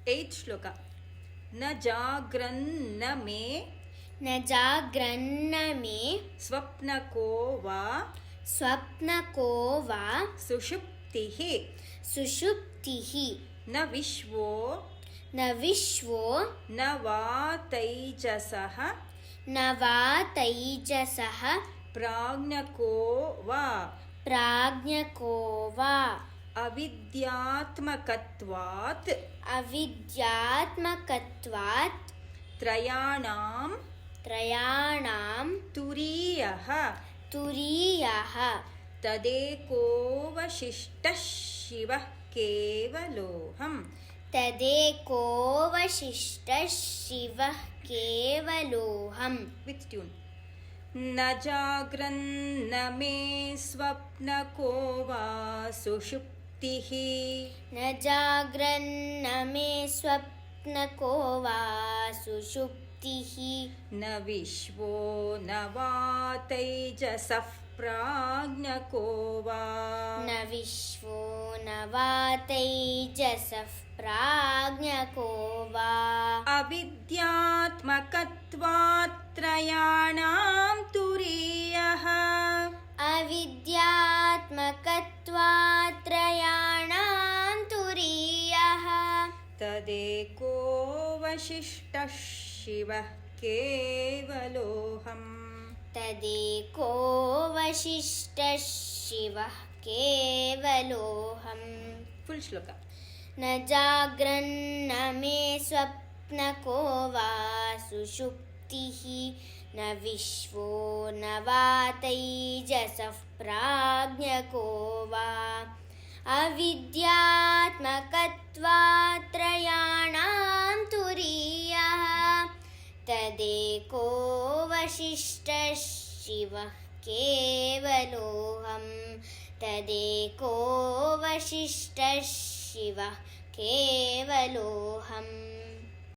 8th ಶ್ಲೋಕ. ನ ಜಾಗ್ರನ್ನ ಮೇ न जाग्रन्न मे ಸ್ವಪ್ನಕೋ ವಾ स्वप्नको वा ಸುಷುಪ್ತಿಃ सुषुप्तिः ನ ವಿಶ್ವೋ न विश्वो ನ ವಾ ತೈಜಸಃ न वा तैजसः ಪ್ರಾಜ್ಞಕೋ ವಾ प्राज्ञको वा ಅವಿದ್ಯಾತ್ಮಕತ್ವಾತ್ अविद्यात्मकत्वात् ತ್ರಯಾಣಾಂ ತುರೀಯಃ तुरीयः ತದೇಕೋವಶಿಷ್ಟಃ ಶಿವಃ ಕೇವಲೋಹಂ. तदेकोवशिष्टः शिवः केवलोऽहम्. With tune. ನ ಜಾಗ್ರನ್ನ ಮೇ ಸ್ವಪ್ನಕೋ ವಾ ಸುಷುಪ್ತಿಃ न जाग्रन्न मे स्वप्नको वा सुषुप्तिः ನ ವಿಶ್ವೋ ನ ವಾ ತೈಜಸಃ ಪ್ರಾಜ್ಞಕೋ ವಾ न विश्वो न वा तैजसः प्राज्ञको वा ಅವಿದ್ಯಾತ್ಮಕತ್ವಾತ್ ತ್ರಯಾಣಾಂ ತುರೀಯಃ अविद्यात्मकत्वात् त्रयाणां तुरीयः ತದೇಕೋವಶಿಷ್ಟಃ ಶಿವಃ ಕೇವಲೋಹಂ. तदेकोवशिष्टः शिवः केवलोऽहम्. ಫುಲ್ ಶ್ಲೋಕ. न जाग्रन्न मे स्वप्नको वा सुषुप्तिः न विश्वो न वा तैजसः प्राज्ञको वा अविद्यात्मकत्वात् त्रयाणां तुरीयः तदेकोवशिष्टः शिवः केवलोऽहम्. तदेकोवशिष्टः शिवः केवलोऽहम्.